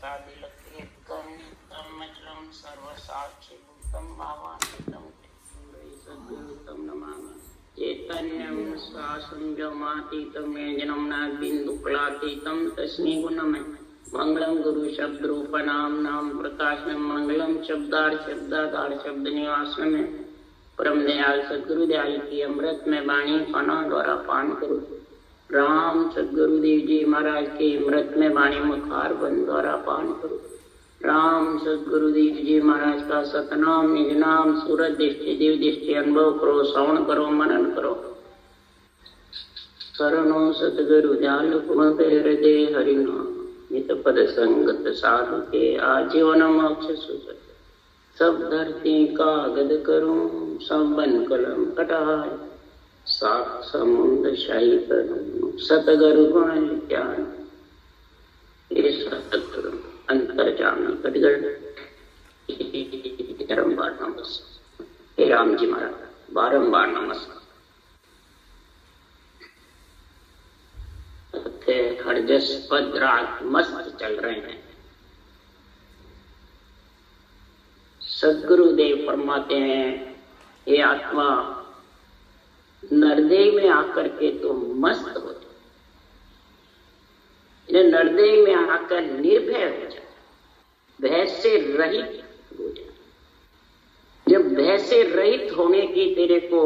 कादिलकेतकं तन्मचलं सर्वसाक्षिभूतं भावान्वितं सद्गुरुतं नमामि। चैतन्यं स्वासंजमातीतं येजनं नागबिन्दुकलातीतं तस्मै गुणमय मंगलम गुरु शब्द रूपनाम प्रकाशनम मंगलम शब्दार शब्द निवास में परम दयाल सदगुरु दयाल की अमृत में वाणी पाना द्वारा पान करो। राम सदगुरुदेव जी महाराज के अमृत में वाणी मुखार बंद द्वारा पान करो। राम सदगुरुदेव जी महाराज का सतनाम निज नाम सूरत दृष्टि देव दृष्टि अनुभव करो, श्रवण करो, मनन करो। शरणो सतगुरु दयाल कुमत हृदय हरिनाम नित पद संगत साधु के आजीवन मोक्ष सुख। सब धरती कागद करूं सब बन कलम कटाए, सात समुद्र शाही करूं सतगुरु गुण ज्ञान। सतगुरु अंतर्जामी कटगढ़ बारंबार नमस्कार। हे राम जी महाराज बारंबार नमस्कार। हरजस पद रात मस्त चल रहे हैं। सदगुरुदेव फरमाते हैं, ये आत्मा नरदेह में आकर के तो मस्त हो जाए, नरदेह में आकर निर्भय हो जाए, भय से रहित हो जाए। जब भय से रहित होने की तेरे को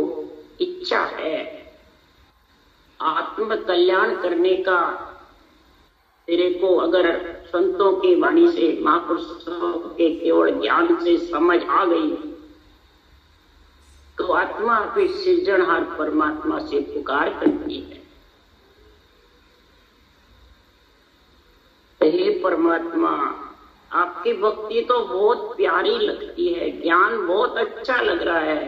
इच्छा है, आत्म कल्याण करने का तेरे को अगर संतों की वाणी से महापुरुषों के केवल ज्ञान से समझ आ गई, तो आत्मा फिर सृजनहार परमात्मा से पुकार करती है, हे परमात्मा आपकी भक्ति तो बहुत प्यारी लगती है, ज्ञान बहुत अच्छा लग रहा है,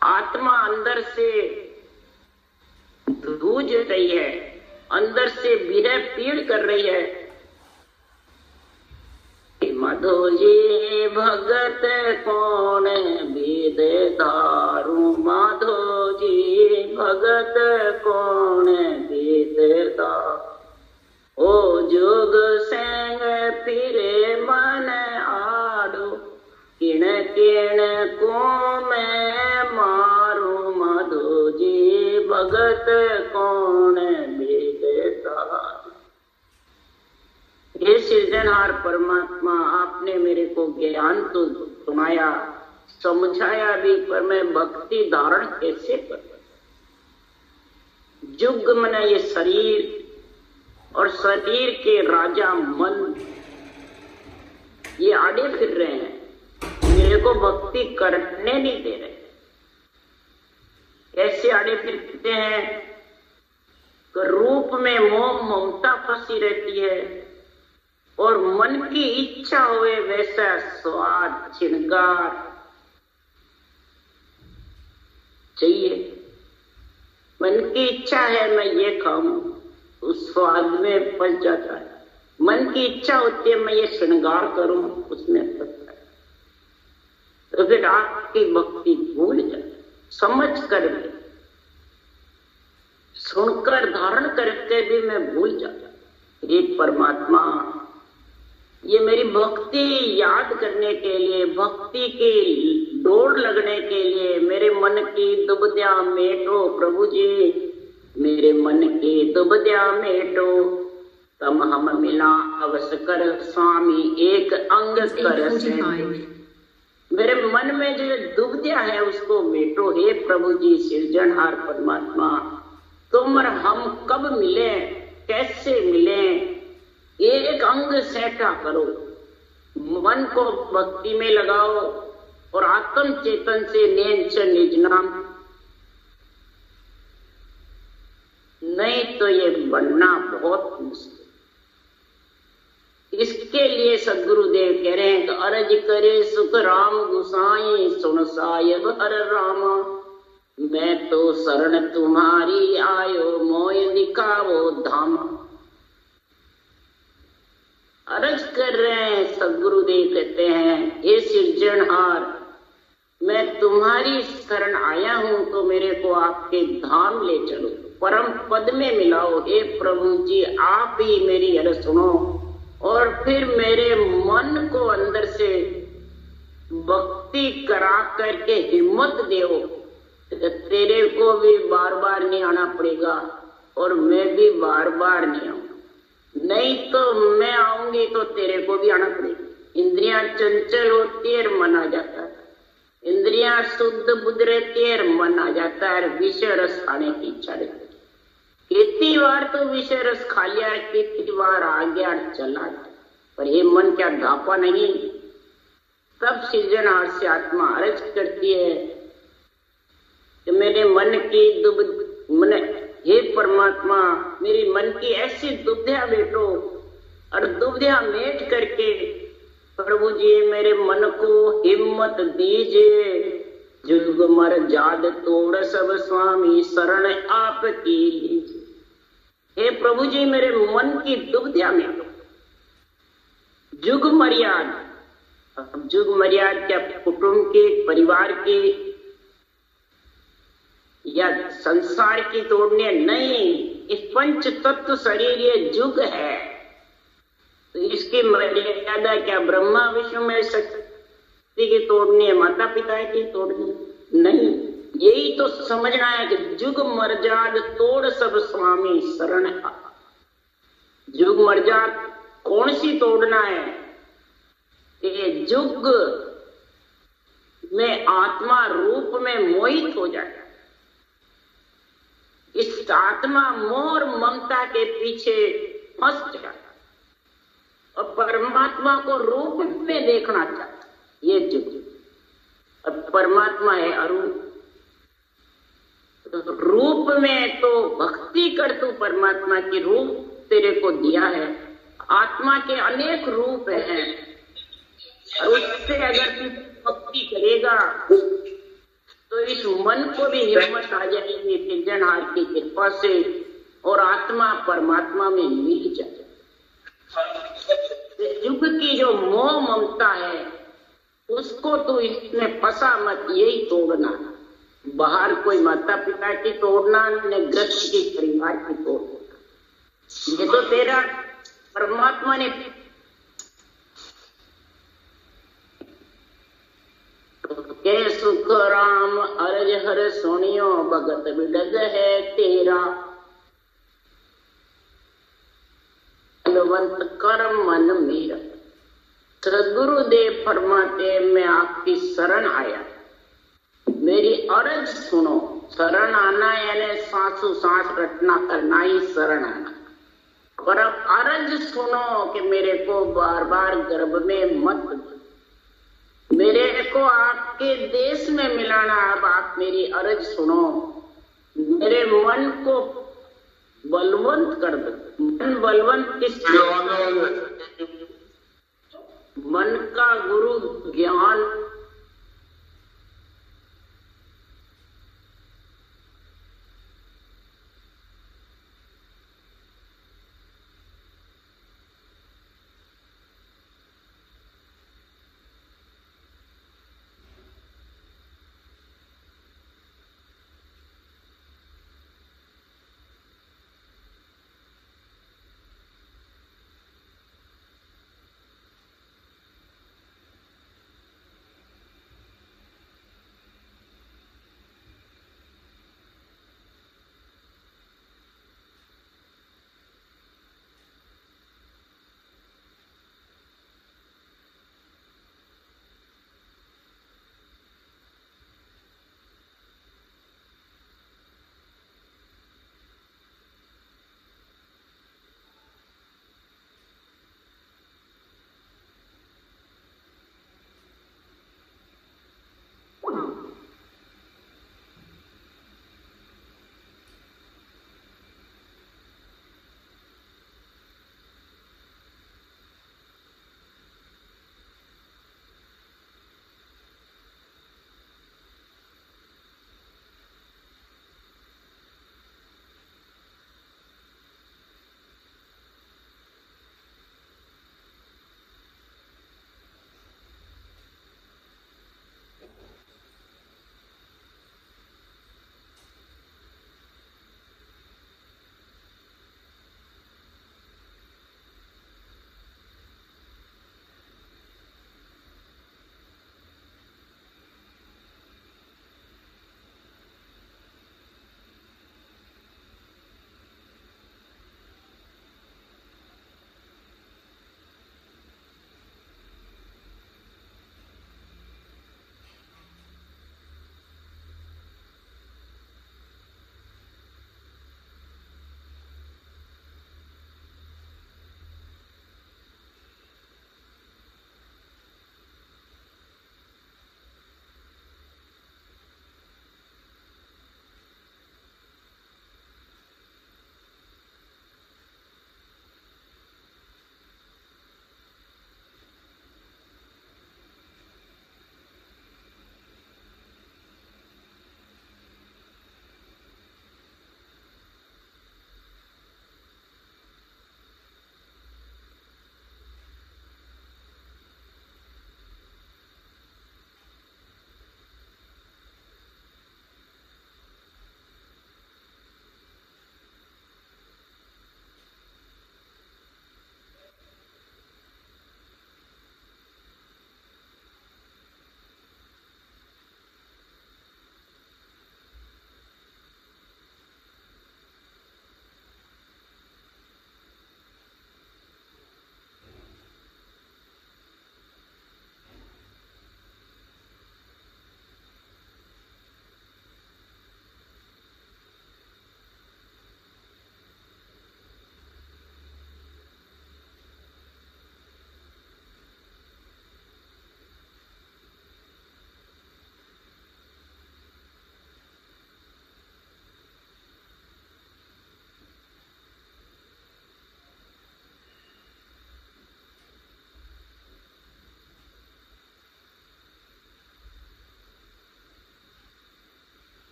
आत्मा अंदर से जूझ रही है, अंदर से विरह पीड़ कर रही है। मधो जी भगत कौन वेद दारू, माधो जी भगत कौन वेद दारू। ओ जोग संग फिरे मन आड़ो, किण किण को मैं मारू, माधो जी भगत कौन वेदता। हे सृजनहार परमात्मा आपने मेरे को ज्ञान तो सुनाया समझाया भी, पर मैं भक्ति धारण कैसे कर? जुग मन ये शरीर और शरीर के राजा मन ये आड़े फिर रहे हैं, मेरे को भक्ति करने नहीं दे रहे। ऐसे आड़े फिरते हैं तो रूप में मोह ममता फंसी रहती है, और मन की इच्छा हुए वैसा स्वाद श्रृंगार चाहिए। मन की इच्छा है मैं ये खाऊं, उस स्वाद में फंस जाता है। मन की इच्छा होती है मैं ये श्रृंगार करूं, उसमें फंसता है। तो फिर आपकी भक्ति भूल जाए। समझ कर भी, सुनकर धारण करके भी मैं भूल जाता। ये परमात्मा ये मेरी भक्ति याद करने के लिए, भक्ति की दौड़ लगने के लिए मेरे मन की दुबद्या मेटो प्रभु जी, मेरे मन की दुबद्या मेटो। तम हम मिला अवसकर स्वामी एक अंग कर से। मेरे मन में जो दुबद्या है उसको मेटो हे प्रभु जी सृजनहार परमात्मा। तुम और हम कब मिले, कैसे मिले, एक अंग सेटा करो। मन को भक्ति में लगाओ और आत्म चेतन से निज नाम, नहीं तो ये बनना बहुत मुश्किल। इसके लिए सदगुरुदेव कह रहे हैं कि अरज करे सुख राम गुसाई, सुन सायब हर रामा। मैं तो शरण तुम्हारी आयो, मोय दिखावो धाम। अर्ज कर रहे हैं सदगुरुदेव कहते हैं, हे सृजनहार मैं तुम्हारी शरण आया हूं, तो मेरे को आपके धाम ले चलो, परम पद में मिलाओ। हे प्रभु जी आप ही मेरी अर्ज सुनो और फिर मेरे मन को अंदर से भक्ति करा करके हिम्मत दो, तेरे को भी बार बार नहीं आना पड़ेगा और मैं भी बार बार नहीं आऊंगा। नहीं तो मैं आऊंगी तो तेरे को भी आना पड़ेगा। इंद्रियां चंचल होती है, मन आ जाता है। इंद्रियां शुद्ध बुद्ध रहती है, मन आ जाता है, विषय रस खाने की इच्छा रहती है। कितनी बार तो विषय रस खा लिया, कितनी बार आ गया चला गया, पर ये मन क्या ढापा नहीं। तब सृजनहार से आत्मा अर्ज करती है कि मेरे मन की हे परमात्मा, मेरी मन की ऐसी दुविधा बेटो और दुविधा मेट करके प्रभु जी मेरे मन को हिम्मत दीजिए। जुग मर जाद तोड़ सब स्वामी शरण आपकी लीजिए। हे प्रभु जी मेरे मन की दुविधा मेटो। जुग मर्याद, जुग मर्याद क्या कुटुंब की, परिवार की या संसार की तोड़ने नहीं, इस पंच तत्व शरीर ये जुग है, तो इसकी मर्यादा क्या ब्रह्मा विष्णु में शक्ति की तोड़नी है, माता पिता की तोड़नी नहीं। यही तो समझना है कि जुग मर्याद तोड़ सब स्वामी शरण आ। जुग मर्याद कौन सी तोड़ना है? ये जुग में आत्मा रूप में मोहित हो जाए। इस आत्मा मोह और ममता के पीछे फंस जाता और परमात्मा को रूप में देखना चाहता। ये जुग और परमात्मा है अरूप। तो रूप में तो भक्ति कर, तू परमात्मा की रूप तेरे को दिया है। आत्मा के अनेक रूप हैं और उससे अगर तू भक्ति करेगा तो इस मन को भी हिम्मत आ जाएगी सृजनहार की कृपा से और आत्मा परमात्मा में मिल जाए। युग की जो मोह ममता है उसको तो इसमें फंसा मत, यही तोड़ना। बाहर कोई माता पिता की तोड़ना, न ग्रस्त की परिवार की तोड़ना। ये तो तेरा परमात्मा ने के सुख राम अरज हर सोनियो भगत बिडग है तेरा। बलवंत कर्म मन मेरा। सदगुरुदेव फरमाते मैं आपकी शरण आया, मेरी अरज सुनो। शरण आना यानी सांसों सांस रटना करना ही शरण आना। पर अब अरज सुनो कि मेरे को बार बार गर्भ में मत, मेरे को आपके देश में मिलाना। अब आप मेरी अरज सुनो, मेरे मन को बलवंत कर दो। मन बलवंत किस, मन का गुरु ज्ञान।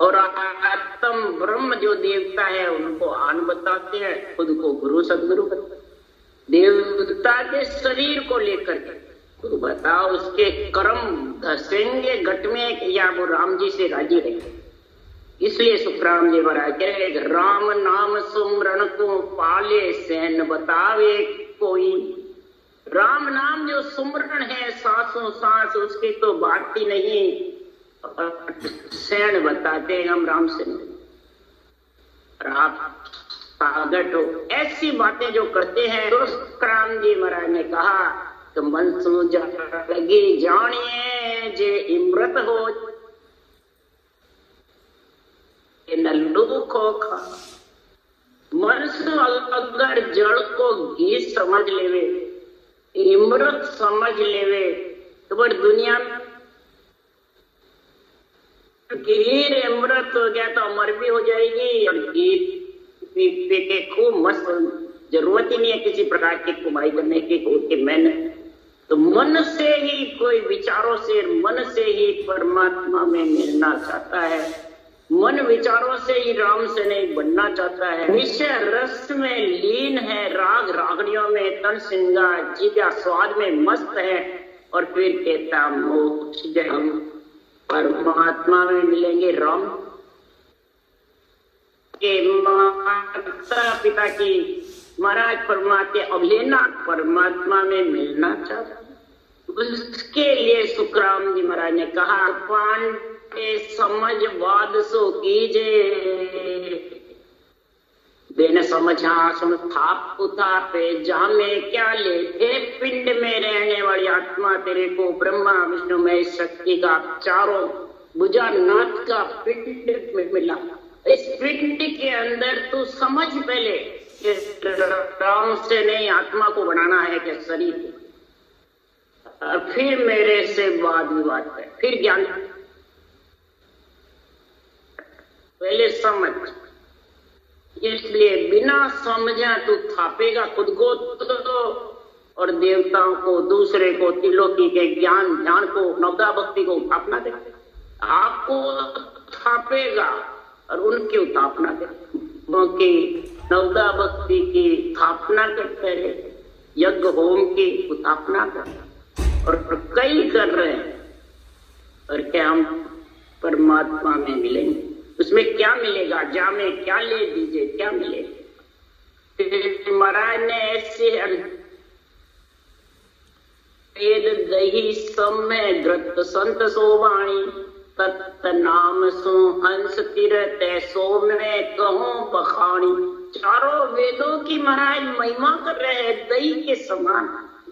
और आत्म ब्रह्म जो देवता है उनको आन बताते हैं, खुद को गुरु सदगुरु करते हैं। देवता के शरीर को लेकर के तो बताओ उसके कर्म धसेंगे घट में या वो राम जी से राजी रहेंगे। इसलिए सुखराम जी महाराज कह रहे राम नाम सुमरण को पाले सैन बतावे कोई। राम नाम जो सुमरण है सांसों सांस उसकी तो बात ही नहीं, सैन बताते हैं हम राम से आप सागट हो। ऐसी बातें जो करते हैं तो सुखराम जी महाराज ने कहा तो मन सूझ लगे जानिए जे इमृत हो नल्लू को खा। मनुष्य अगर जड़ को घी समझ लेवे, इमृत समझ लेवे तो बड़ी दुनिया में गिर अमृत हो गया तो अमर भी हो जाएगी और गीत पी के खूब मस्त, जरूरत ही नहीं है किसी प्रकार की कमाई करने की मेहनत। तो मन से ही कोई विचारों से, मन से ही परमात्मा में मिलना चाहता है, मन विचारों से ही राम से नहीं बनना चाहता है। विषय रस में लीन है, राग रागणियों में तन श्रृंगार, जीव्या स्वाद में मस्त है और फिर कहता मोक्ष हम परमात्मा में मिलेंगे। राम के माता पिता की महाराज परमात्मा अभिलेना परमात्मा में मिलना चाहता, उसके लिए सुखराम जी महाराज ने कहा पांडे समझ वाद सो कीजे बिन समझा सुन थाप उतापे जामे क्या ले। हे पिंड में रहने वाली आत्मा तेरे को ब्रह्मा विष्णु में शक्ति का चारों भुजा नाथ का पिंड में मिला। इस पिंड के अंदर तू समझ पहले राम से नहीं आत्मा को बनाना है कि शरीर, और फिर मेरे से वाद विवाद कर, फिर ज्ञान। पहले समझ, इसलिए बिना समझा तू थापेगा खुद को तो और देवताओं को, दूसरे को, त्रिलोकी के ज्ञान ध्यान को, नवदा भक्ति को उठापना दे। आपको थापेगा और उनकी उतापना दे, क्योंकि नवदा भक्ति की स्थापना करते रहे, यज्ञ होम की स्थापना कर और कई कर रहे हैं। और क्या हम परमात्मा में मिलेंगे? उसमें क्या मिलेगा? जामे क्या ले दीजिए, क्या मिलेगा? महाराज ने ऐसे वेद दही समय ग्रत संत सोवाणी तत् नाम सो हंस तीरते सो में कहूं बखानी। चारों वेदों की महाराज महिमा कर रहे हैं दही के समान।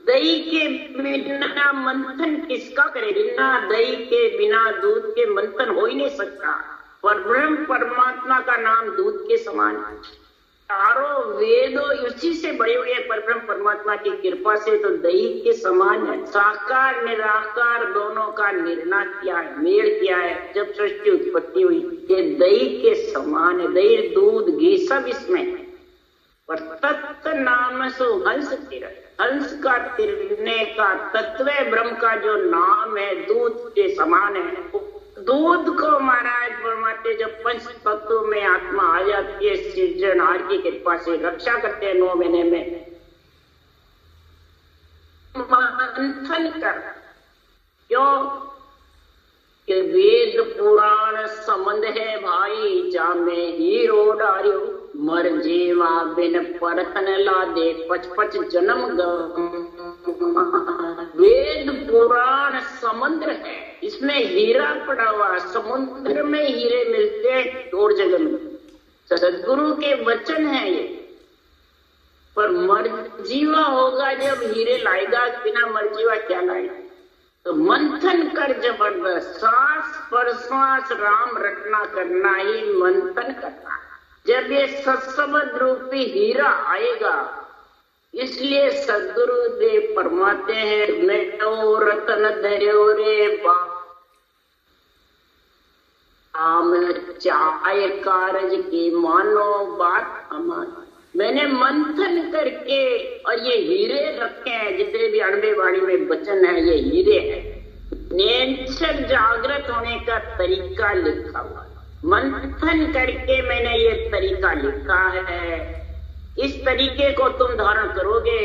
दही के बिना मंथन किसका करे? बिना दही के, बिना दूध के मंथन हो ही नहीं सकता। पर ब्रह्म परमात्मा का नाम दूध के समान। चारों वेदों उसी से बड़े हुए परब्रह्म परमात्मा की कृपा से तो दही के समान है। साकार निराकार दोनों का निर्णय किया है, मेल किया है। जब सृष्टि उत्पत्ति हुई ये दही के समान है। दही, दूध, घी सब इसमें है। पर तत्त नाम सो हंस तीर, हंस का तिरने का तत्व ब्रह्म का जो नाम है दूध के समान है। दूध को महाराज फरमाते जब पंच तत्वों में आत्मा आ जाती है, सृजनहार की कृपा से रक्षा करते हैं 9 महीने में। मंथन कर, क्यों कि वेद पुराण संबंध है भाई, जामे हीरो डारियो मर जीवा बिन परतन ला दे 55 जन्म वेद पुराण समुद्र है, इसमें हीरा पड़ा हुआ। समुद्र में हीरे मिलते हैं और जगह में। सदगुरु के वचन है ये। पर मरजीवा होगा जब हीरे लाएगा, बिना मरजीवा क्या लाएगा? तो मंथन कर जबरदस्त, सांस पर सांस राम रटना करना ही मंथन करना। जब ये सत्सबद रूपी हीरा आएगा, इसलिए सदगुरु देव फरमाते हैं मैं तो रतन धर्यो रे आम चाय कारज की मानो बात हमारी। मैंने मंथन करके और ये हीरे रखे हैं, जितने भी अणबे वाणी में वचन है ये हीरे हैं। नेचर जागृत होने का तरीका लिखा हुआ। मंथन करके मैंने ये तरीका लिखा है। इस तरीके को तुम धारण करोगे,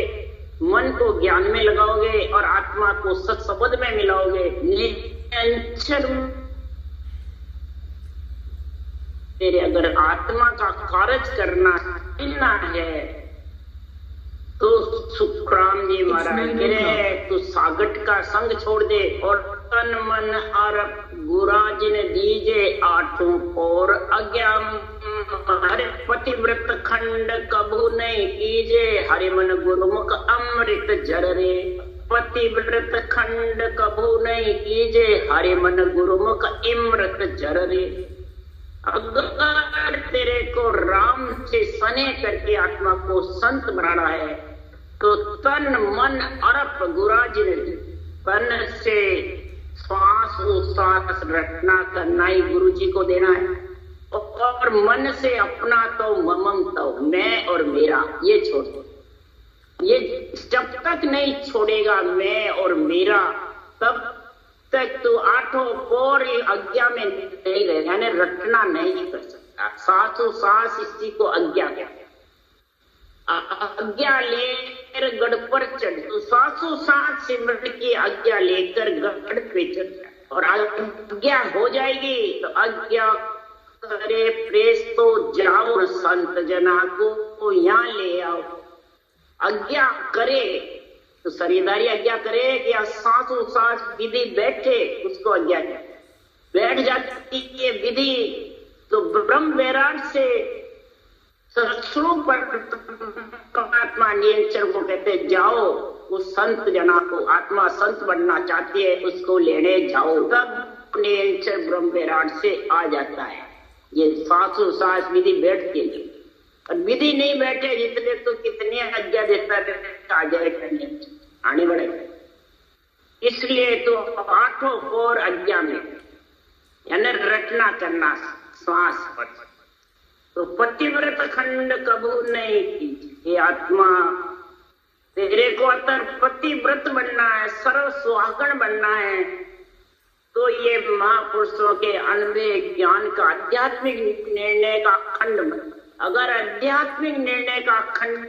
मन को ज्ञान में लगाओगे और आत्मा को सत्सबद में मिलाओगे। निरंतर तेरे अगर आत्मा का कार्य करना है तो सुखराम जी महाराज कह रहे तू सागट का संग छोड़ दे और तन मन और गुराज ने दीजे आठों और आज्ञा। हरे पतिव्रत खंड कबू नहीं कीजे, हरे मन गुरुमुख अमृत जर रे। पतिव्रत खंड कबू नहीं कीजे, हरे मन गुरुमुख अमृत जर रे। अगर तेरे को राम से सने करके आत्मा को संत बनाना है तो तन मन अरप गुराज ने तन से श्वास उश्वास रटना करना ही गुरु जी को देना है और मन से अपना तो ममम तो मैं और मेरा ये छोड़ दो। ये जब तक नहीं छोड़ेगा मैं और मेरा तब तक तो आठों पौर आज्ञा में नहीं रहे, यानी रटना नहीं कर सकता। सासु सास इसी को आज्ञा कहते हैं। आज्ञा लेकर गढ़ पर चढ़ तो सासु सास सिमरन की आज्ञा लेकर गढ़ पे चढ़ और आज्ञा हो जाएगी तो आज्ञा करे प्रेस तो जाओ संत जना को यहाँ ले आओ। आज्ञा करे तो शरीरदारी आज्ञा करे कि सासु सास विधि बैठे उसको आज्ञा करे। बैठ जाती है विधि तो ब्रह्म वैराट से परमात्मा नियंत्रण को कहते जाओ उस संत जना को, आत्मा संत बनना चाहती है उसको लेने जाओ, तब नियंत्रण ब्रह्म वैराट से आ जाता है। ये सासु सास विधि बैठती है और विधि नहीं बैठे जितने तो कितने आज्ञा देता आ जाए आने बढ़े। इसलिए तो आठों और आज्ञा में यानी रटना करना श्वास पर तो पतिव्रत खंड कबू नहीं की। ये आत्मा तेरे को अतर पतिव्रत बनना है, सर्व सुहागण बनना है तो ये महापुरुषों के अनुभव ज्ञान का आध्यात्मिक निर्णय का खंड बन। अगर आध्यात्मिक निर्णय का खंड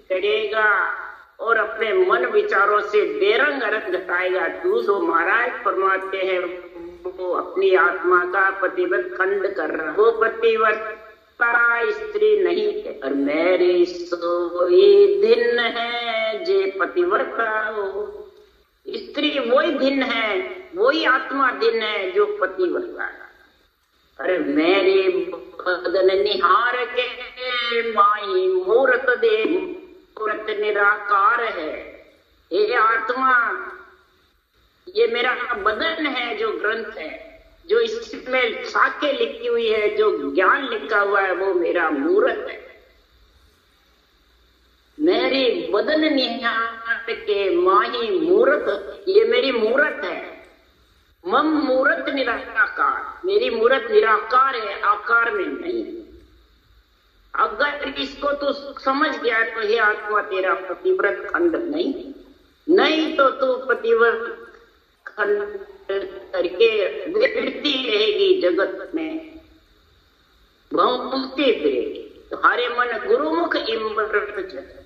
करेगा और अपने मन विचारों से बेरंग अर्थ घटाएगा तो जो महाराज फरमाते हैं वो अपनी आत्मा का पतिव्रत खंड कर रहा, वो पतिव्रत स्त्री नहीं है। और मेरी सोई दिन है जे पतिव्रता हो। स्त्री वही दिन है, वही आत्मा दिन है जो पतिव्रता है। अरे मेरे बदन निहार के माई मूर्त दे, मूर्त निराकार है। ये आत्मा ये मेरा बदन है जो ग्रंथ है, जो इसमें साके लिखी हुई है, जो ज्ञान लिखा हुआ है वो मेरा मूर्त है। मेरी बदन निहार के माही मूर्त, ये मेरी मूर्त है। मम मूर्त निराकार, मेरी मूर्त निराकार है, आकार में नहीं है। अगर इसको तू समझ गया तो ये आत्मा तेरा पतिव्रत खंड नहीं तो तू पतिव्रत खंड करके विरती रहेगी जगत में, घूमती फिरेगी। तुम्हारे मन गुरुमुख इमृत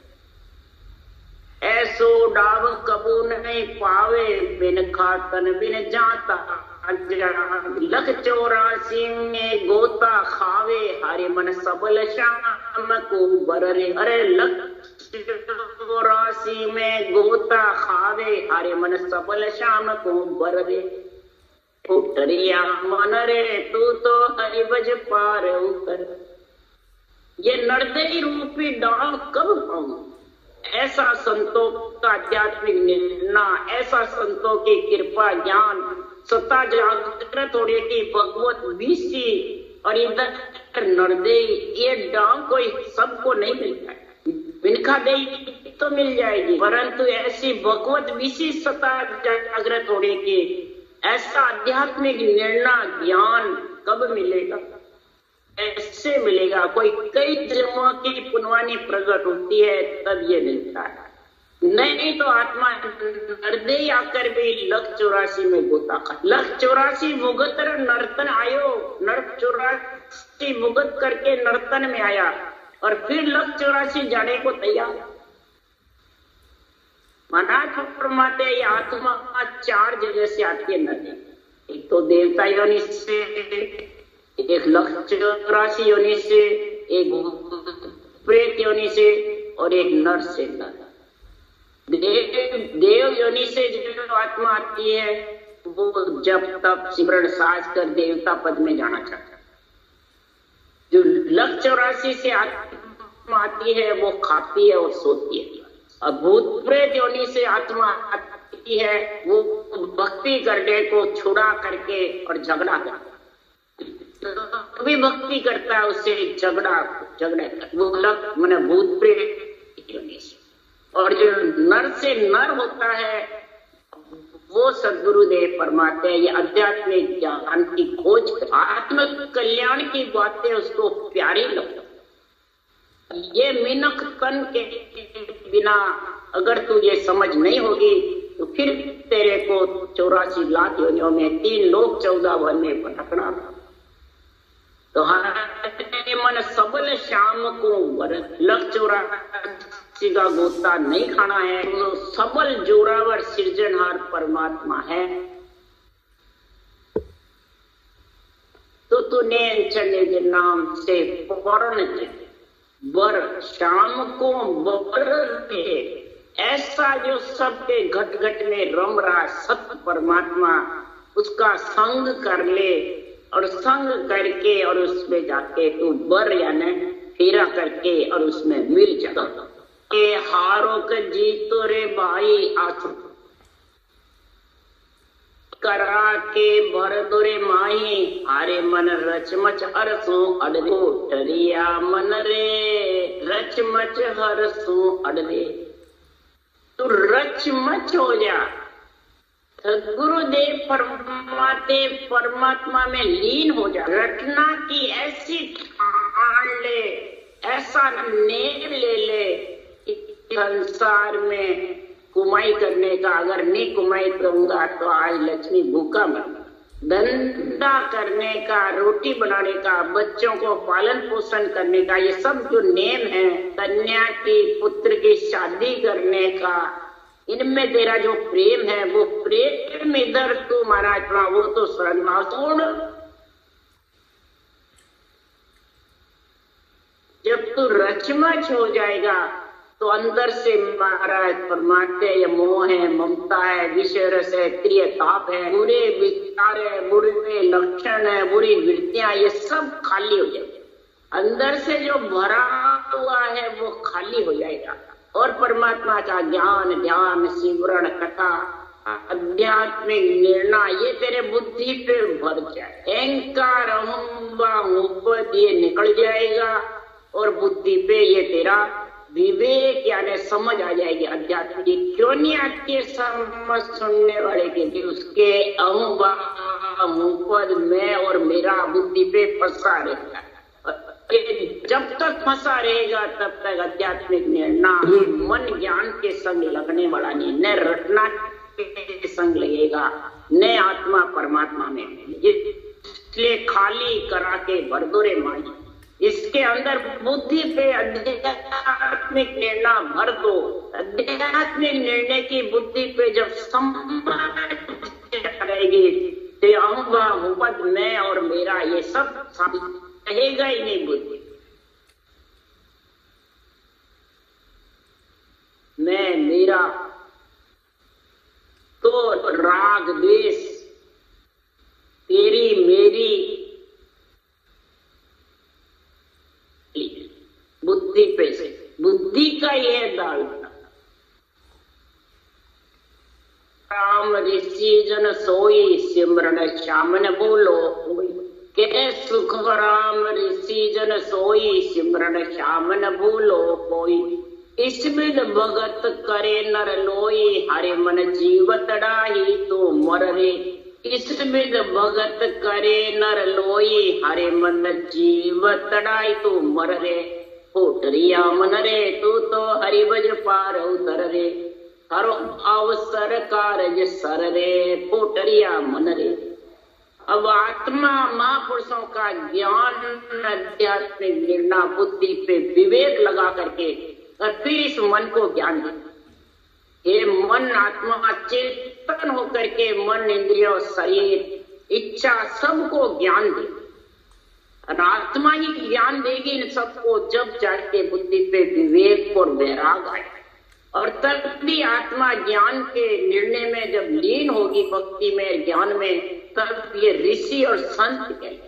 ऐसो डाव कबू नहीं पावे, बिन खातन बिन जाता लख 84 में गोता खावे, हरे मन सबल श्याम को बररे। अरे लख 84 में गोता खावे, हरे मन सबल श्याम को बररे। उतरिया मन रे तू तो हरिभज पार उतर। ये नर्दई रूपी डाव कब पाऊं? ऐसा संतों का आध्यात्मिक निर्णय, ऐसा संतों की कृपा ज्ञान सत्ता जागृत होने की भगवत विषि और इधर नर्दई, ये डाव कोई सबको नहीं मिलता है। बिनखा दे तो मिल जाएगी, परंतु ऐसी भगवत विषि सत्ता जागृत होने की ऐसा आध्यात्मिक निर्णय ज्ञान कब मिलेगा? ऐसे मिलेगा कोई कई जन्मों की पुनवानी प्रकट होती है तब ये मिलता है। नहीं तो आत्मा हृदय आकर भी लख 84 में गोता खा। लख 84 भुगत नर्तन आयो, नर्क 84 भुगत करके नर्तन में आया और फिर लख 84 जाने को तैयार। महाराज फरमाते ये आत्मा 4 जगह से आती है नदी। एक तो देवता योनि से, एक लख 84 योनि से, एक प्रेत योनि से और एक नर से। देव योनि से जो आत्मा आती है वो जब तब सिमरण साज कर देवता पद में जाना चाहता है। जो लख 84 से आत्मा आती है वो खाती है और सोती है। और भूत प्रेत योनि से आत्मा आती है वो भक्ति करने को छुड़ा करके और झगड़ा करता, भी भक्ति करता है उससे झगड़ा कर, वो लख मैंने भूत प्रेत योनि से। और जो नर से नर होता है वो सद्गुरुदेव फरमाते हैं ये आध्यात्मिक ज्ञान की खोज, आत्म कल्याण की बातें उसको प्यारी लगती। ये मिनख तन के बिना अगर तू ये समझ नहीं होगी तो फिर तेरे को 84 लाख योनियों में 3 लोक 14 वन में भटकना। तो हमारे मन सबल शाम को लख 84 का गोता नहीं खाना है। तो सबल जोरावर सृजनहार परमात्मा है। तो तूने चले के नाम से पौरण बर शाम को बर के ऐसा जो सबके घट घट में रम रहा सत्य परमात्मा, उसका संग कर ले और संग करके और उसमें जाके तू बर यानी फेरा करके और उसमें मिल जा। हारो के जीतो रे भाई आंसू करा के भर दोरे माही, हारे मन रचमच हरसू अडरे टरिया मन रे रचमच हरसू अडरे। तू रचमच हो जा। गुरुदेव फरमाते परमात्मा में लीन हो जा। रटना की ऐसी ठान ले, ऐसा नेम ले ले संसार में कुमाई करने का अगर नहीं कुमाई करूंगा तो आज लक्ष्मी भूखा मर। धंधा करने का, रोटी बनाने का, बच्चों को पालन पोषण करने का, ये सब जो नेम है, कन्या की पुत्र की शादी करने का, इनमें तेरा जो प्रेम है वो प्रेम इधर तू महाराज वो तो स्वर्ग में छोड़। जब तू रचमच हो जाएगा तो अंदर से महाराज फरमाते ये मोह है, ममता है, विषय रस है, प्रिय ताप है, बुरे विचार है, बुरे लक्षण है, बुरी वृत्तियां, ये सब खाली हो जाएंगे। अंदर से जो भरा हुआ है वो खाली हो जाएगा और परमात्मा का ज्ञान ध्यान सिमरण कथा आध्यात्मिक निर्णय ये तेरे बुद्धि पे भर जाए। अहंकार अहम ये निकल जाएगा और बुद्धि पे ये तेरा विवेक यानी समझ आ जाएगी अध्यात्म की। क्यों नहीं आती है समझ सुनने वाले के लिए? उसके मुपद में और मेरा बुद्धि पे फंसा रहेगा। जब तक फंसा रहेगा तब तक आध्यात्मिक निर्णय मन ज्ञान के संग लगने वाला नहीं, न रटना के संग लगेगा, न आत्मा परमात्मा में। इसलिए खाली करा के भरदोरे माई, इसके अंदर बुद्धि पे आध्यात्मिक निर्णय भर दो। आध्यात्मिक निर्णय की बुद्धि पे जब रहेगी तो मैं और मेरा ये सब रहेगा ही नहीं। बुद्धि मैं मेरा तो राग द्वेष तेरी मेरी बुद्धि पे से बुद्धि का यह दाल। राम ऋषि जन सोई सिमरन श्यामन बोलो के सुख राम ऋषि जन सोई सिमरन श्यामन बोलो कोई। इसमिद भगत करे नर लोई हरे मन जीवत डाही तो मर रे। इसमिद भगत करे नर लोई हरे मन जीवत डाही तो मर रे। होटरिया मन रे तू तो हरि भज पार उतर रे। हर अवसर कारज सर रे पोटरिया मन रे। अब आत्मा महापुरुषों का ज्ञान आध्यात्मिक निर्णय बुद्धि पे विवेक लगा करके और फिर इस मन को ज्ञान दे। ये मन आत्मा चेतन होकर के मन इंद्रियों शरीर इच्छा सबको ज्ञान दे और आत्मा ही ज्ञान देगी इन सबको जब जाके बुद्धि पे विवेक और वैराग आए। और तब भी आत्मा ज्ञान के निर्णय में जब लीन होगी भक्ति में ज्ञान में, तब ये ऋषि और संत कहते।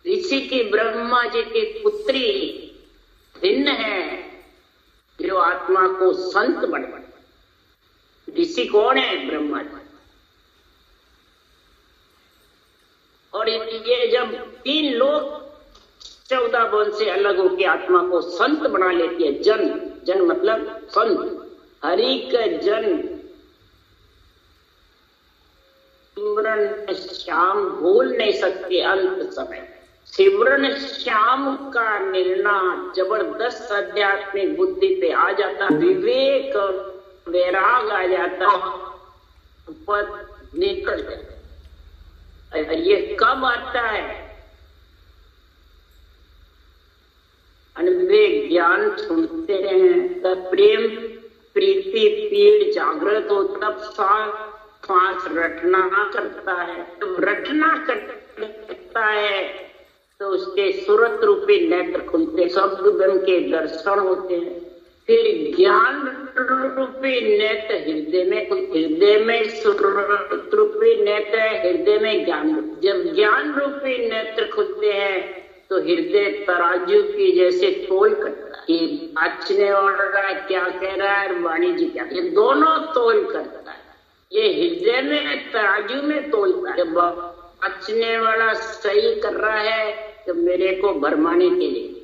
ऋषि की ब्रह्मा जी की पुत्री भिन्न है जो आत्मा को संत बने। ऋषि कौन है? ब्रह्मा जी। और ये जब 3 लोग 14 वन से अलग होकर आत्मा को संत बना लेती है। जन मतलब संत, हरि का जन सिमरन श्याम भूल नहीं सकते अंत समय। सिमरन श्याम का निर्णय जबरदस्त आध्यात्मिक बुद्धि पे आ जाता, विवेक वैराग आ जाता, पद निकल जाता। ये कब आता है? वे ज्ञान सुनते हैं तब प्रेम प्रीति पीड़ जागृत हो, तब सांस रटना करता है। तो रटना करता है तो उसके सूरत रूपी नेत्र खुलते, शब्द ब्रह्म के दर्शन होते हैं। फिर ज्ञान रूपी नेत्र हृदय में सूरत रूपी नेत्र, हृदय में ज्ञान। जब ज्ञान रूपी नेत्र खुलते हैं तो हृदय तराजू की जैसे तोल करता है। ये नाचने वाला क्या कह रहा है, वाणी जी क्या, ये दोनों तोल करता है। ये हृदय में तराजू में तोलता है। जब नाचने वाला सही कर रहा है तो मेरे को भरमाने के लिए,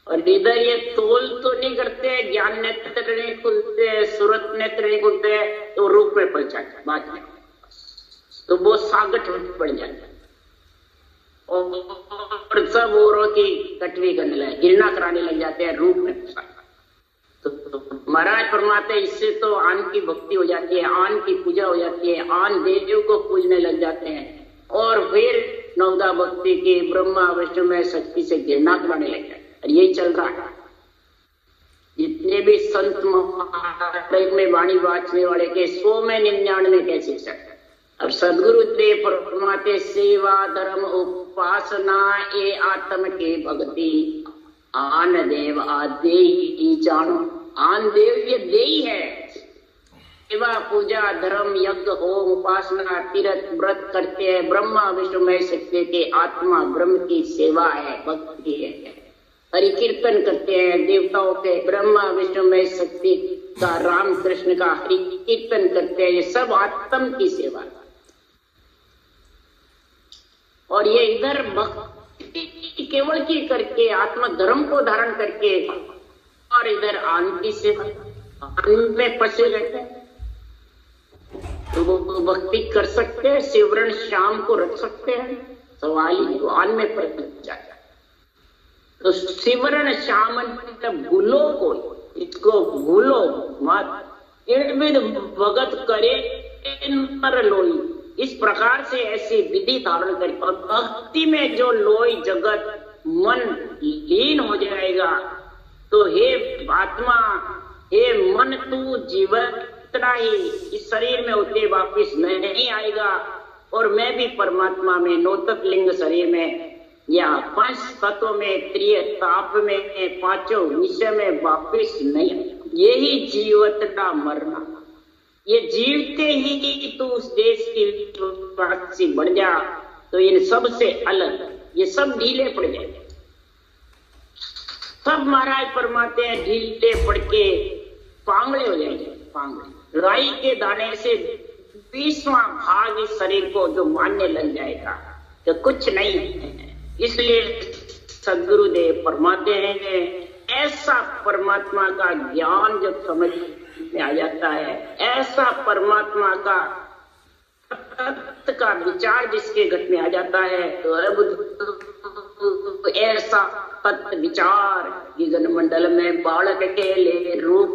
और इधर ये तोल तो नहीं करते, ज्ञान नेत्र नहीं खुलते, सूरत नेत्र नहीं खुलते, तो रूप में पड़ जाता है बाद में, तो वो सागठ में पड़ जाता है और सब औरों की कटवी करने लगे, गिरना कराने लग जाते हैं रूप में। तो महाराज फरमाते इससे तो आन की भक्ति हो जाती है, आन की पूजा हो जाती है, आन देवियों को पूजने लग जाते हैं और फिर नवदा भक्ति की ब्रह्मा विष्णु में शक्ति से गिरना कराने लग जाते हैं। और यही चल रहा है। जितने भी संत में वाणी वाचने वाले के 100 में 99 के शिक्षक है। अब सदगुरु देव फरमाते सेवा धर्म उपासना ए आत्म के भक्ति आन देव आदेही जानो। आन देव ये देही है। सेवा पूजा धर्म यज्ञ होम उपासना तीर्थ व्रत करते हैं, ब्रह्मा विष्णु महेश शक्ति के आत्मा ब्रह्म की सेवा है, भक्ति है। हरि कीर्तन करते हैं देवताओं के, ब्रह्मा विष्णु महेश शक्ति का, राम कृष्ण का हरि कीर्तन करते हैं। ये सब आत्म की सेवा है। और ये इधर भक्ति केवल की करके आत्म धर्म को धारण करके, और इधर आन की सेवा में फंसे रहते हैं। तो वो भक्ति कर सकते हैं, सिमरन श्याम को रख सकते हैं, सवाल ही वो आन में पड़ जाता है। तो सिमरन श्याम भूलो को, इसको भूलो मत। इर्द भगत करे नर लोई, इस प्रकार से ऐसी विधि धारण कर, और भक्ति में जो लोई जगत मन लीन हो जाएगा तो हे आत्मा, हे मन, तू जीवन ही इस शरीर में होते वापिस नहीं आएगा, और मैं भी परमात्मा में नौतक लिंग शरीर में या 5 तत्व में, त्रिय ताप में, 5 विषय में वापिस नहीं। यही जीवत का मरना। ये जीवते ही तू उस देश की बढ़ जा, तो इन सब से अलग ये सब ढीले पड़ जाए। सब महाराज फरमाते हैं ढीले पड़ के पांगड़े हो जाएंगे। पांगड़े राई के दाने से 20वां भाग इस शरीर को जो मानने लग जाएगा तो कुछ नहीं है। इसलिए सदगुरुदेव फरमाते हैं ऐसा परमात्मा का ज्ञान जब समझ में आ जाता है, ऐसा परमात्मा का तत्व का विचार जिसके घट में आ जाता है, तो अब ऐसा तत्व विचार गगन मंडल में बालक के ले रूप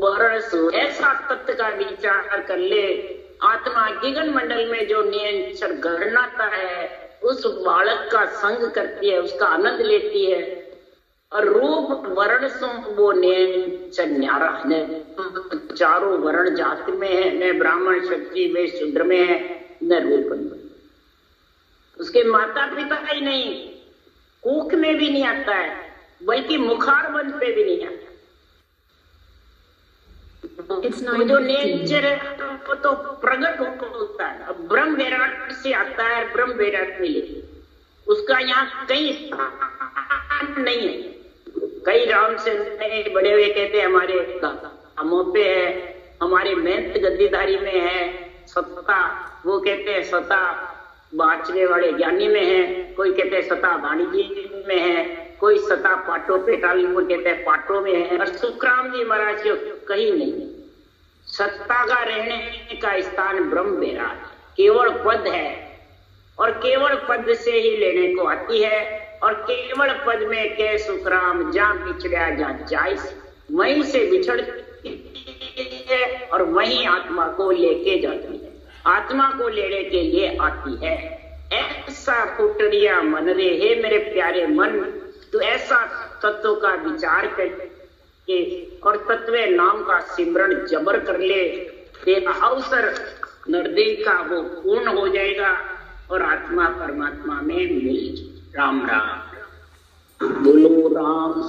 वर्ष ऐसा तत्व का विचार कर ले। आत्मा गगन मंडल में जो नियंत्रण गणनाता है उस बालक का संग करती है, उसका आनंद लेती है। और रूप वर्ण सो वो नियंत्रण न्यारा है, चारों वर्ण जाति में है, न ब्राह्मण क्षत्रिय वे शूद्र में है, न रूप में। उसके माता पिता ही नहीं, कुख में भी नहीं आता है, बल्कि मुखारबंद पे भी नहीं आता। जो नेचर है वो तो प्रगट होता है। अब ब्रह्म विराट से आता है, ब्रह्म विराट मिले, उसका यहाँ कई स्थान नहीं है। कई राम से बड़े हुए कहते हैं हमारे हमों पे है, हमारे मेहनत गद्दीदारी में है सत्ता, वो कहते हैं सत्ता बाँचने वाले ज्ञानी में है, कोई कहते हैं सत्ता वाणिज्य में है, कोई सत्ता पाटो पेटाली वो कहते हैं पाटो में है। और सुखराम जी महाराज कहीं नहीं। सत्ता का रहने का स्थान ब्रह्म विराट केवल पद है, और केवल पद से ही लेने को आती है। और केवल पद में के सुखराम जहाँ बिछड़ा जहाँ जाए वहीं से बिछड़ती है और वहीं आत्मा को लेके जाती है, आत्मा को लेने के लिए आती है। ऐसा फुटरिया मन रे, हे मेरे प्यारे मन, तो ऐसा तत्व का विचार करके और तत्व नाम का सिमरण जबर कर ले, तेरा अवसर नरदेव का वो पूर्ण हो जाएगा और आत्मा परमात्मा में मिल। राम राम बोलो राम।